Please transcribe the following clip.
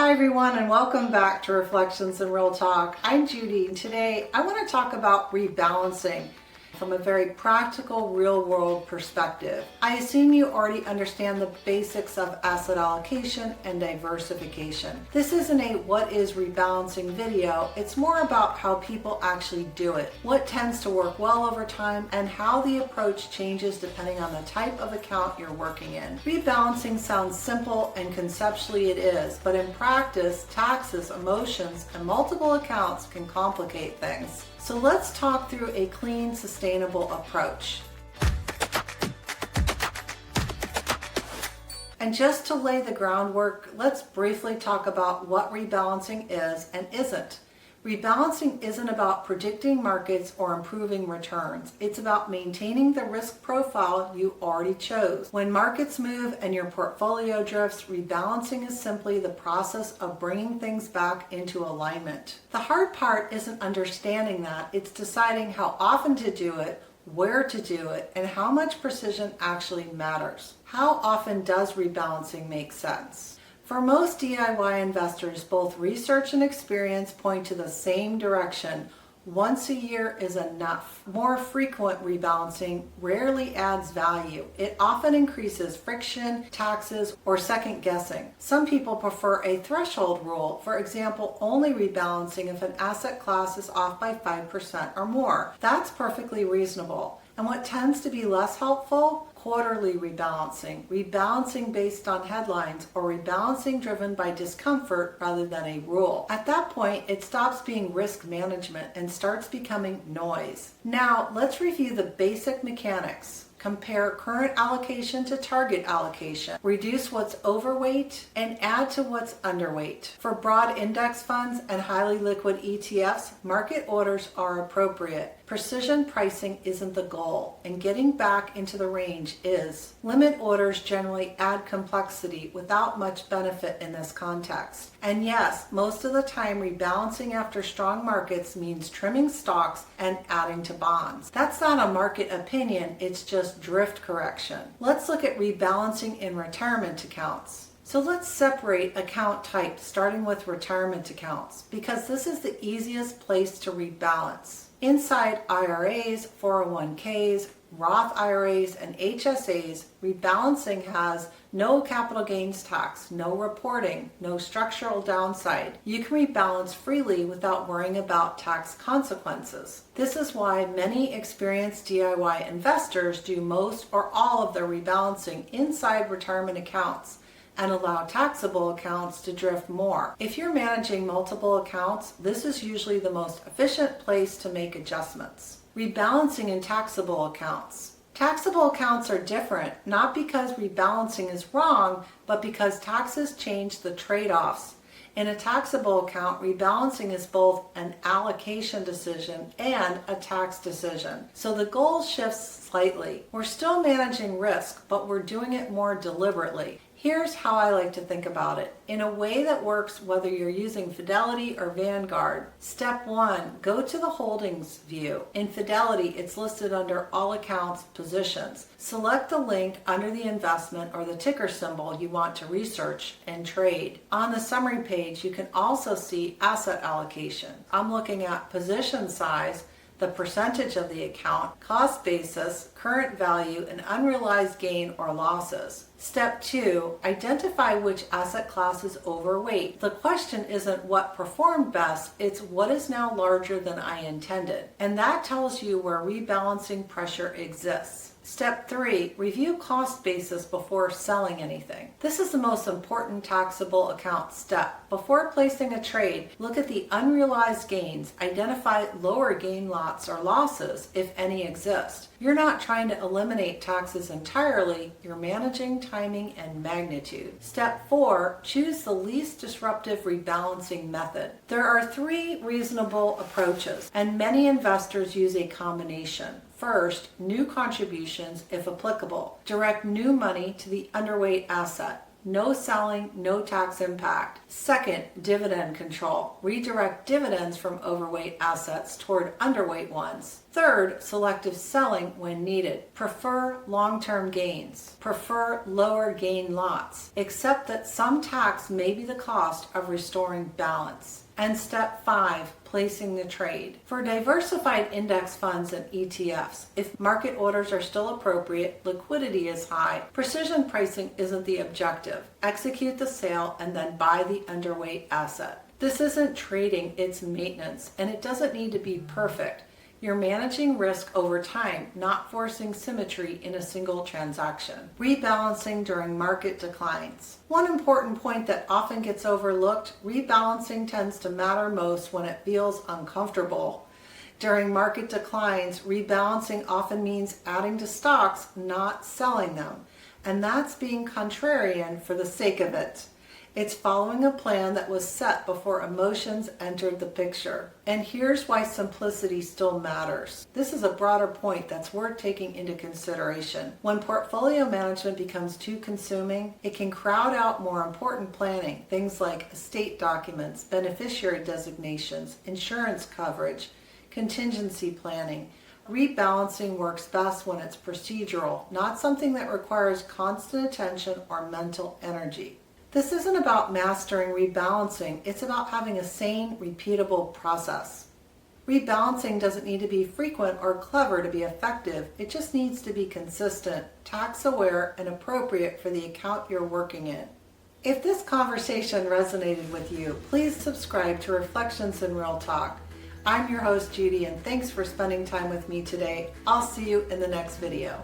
Hi everyone, and welcome back to Reflections and Real Talk. I'm Judy, and today I want to talk about rebalancing from a very practical, real-world perspective. I assume you already understand the basics of asset allocation and diversification. This isn't a what is rebalancing video, it's more about how people actually do it, what tends to work well over time, and how the approach changes depending on the type of account you're working in. Rebalancing sounds simple, and conceptually it is, but in practice, taxes, emotions, and multiple accounts can complicate things. So let's talk through a clean, sustainable approach. And just to lay the groundwork, let's briefly talk about what rebalancing is and isn't. Rebalancing isn't about predicting markets or improving returns. It's about maintaining the risk profile you already chose. When markets move and your portfolio drifts, rebalancing is simply the process of bringing things back into alignment. The hard part isn't understanding that, it's deciding how often to do it, where to do it, and how much precision actually matters. How often does rebalancing make sense? For most DIY investors, both research and experience point to the same direction. Once a year is enough. More frequent rebalancing rarely adds value. It often increases friction, taxes, or second guessing. Some people prefer a threshold rule, for example, only rebalancing if an asset class is off by 5% or more. That's perfectly reasonable. And what tends to be less helpful? Quarterly rebalancing, rebalancing based on headlines, or rebalancing driven by discomfort rather than a rule. At that point, it stops being risk management and starts becoming noise. Now, let's review the basic mechanics. Compare current allocation to target allocation. Reduce what's overweight and add to what's underweight. For broad index funds and highly liquid ETFs, market orders are appropriate. Precision pricing isn't the goal, and getting back into the range is. Limit orders generally add complexity without much benefit in this context. And yes, most of the time rebalancing after strong markets means trimming stocks and adding to bonds. That's not a market opinion, it's just drift correction. Let's look at rebalancing in retirement accounts. So let's separate account types, starting with retirement accounts, because this is the easiest place to rebalance. Inside IRAs, 401ks, Roth IRAs, and HSAs, rebalancing has no capital gains tax, no reporting, no structural downside. You can rebalance freely without worrying about tax consequences. This is why many experienced DIY investors do most or all of their rebalancing inside retirement accounts and allow taxable accounts to drift more. If you're managing multiple accounts, this is usually the most efficient place to make adjustments. Rebalancing in taxable accounts. Taxable accounts are different, not because rebalancing is wrong, but because taxes change the trade-offs. In a taxable account, rebalancing is both an allocation decision and a tax decision. So the goal shifts slightly. We're still managing risk, but we're doing it more deliberately. Here's how I like to think about it, in a way that works whether you're using Fidelity or Vanguard. Step 1, go to the holdings view. In Fidelity, it's listed under all accounts, positions. Select the link under the investment or the ticker symbol you want to research and trade. On the summary page, you can also see asset allocation. I'm looking at position size, the percentage of the account, cost basis, current value, and unrealized gain or losses. Step 2, identify which asset class is overweight. The question isn't what performed best, it's what is now larger than I intended. And that tells you where rebalancing pressure exists. Step 3, review cost basis before selling anything. This is the most important taxable account step. Before placing a trade, look at the unrealized gains. Identify lower gain lots or losses, if any exist. You're not trying to eliminate taxes entirely, you're managing timing and magnitude. Step 4, choose the least disruptive rebalancing method. There are 3 reasonable approaches, and many investors use a combination. First, new contributions if applicable. Direct new money to the underweight asset. No selling, no tax impact. Second, dividend control. Redirect dividends from overweight assets toward underweight ones. Third, selective selling when needed. Prefer long-term gains. Prefer lower gain lots. Accept that some tax may be the cost of restoring balance. And step 5, placing the trade. For diversified index funds and ETFs, if market orders are still appropriate, liquidity is high, precision pricing isn't the objective. Execute the sale and then buy the underweight asset. This isn't trading, it's maintenance, and it doesn't need to be perfect. You're managing risk over time, not forcing symmetry in a single transaction. Rebalancing during market declines. One important point that often gets overlooked, rebalancing tends to matter most when it feels uncomfortable. During market declines, rebalancing often means adding to stocks, not selling them. And that's being contrarian for the sake of it. It's following a plan that was set before emotions entered the picture. And here's why simplicity still matters. This is a broader point that's worth taking into consideration. When portfolio management becomes too consuming, it can crowd out more important planning, things like estate documents, beneficiary designations, insurance coverage, contingency planning. Rebalancing works best when it's procedural, not something that requires constant attention or mental energy. This isn't about mastering rebalancing, it's about having a sane, repeatable process. Rebalancing doesn't need to be frequent or clever to be effective, it just needs to be consistent, tax-aware, and appropriate for the account you're working in. If this conversation resonated with you, please subscribe to Reflections in Real Talk. I'm your host, Judy, and thanks for spending time with me today. I'll see you in the next video.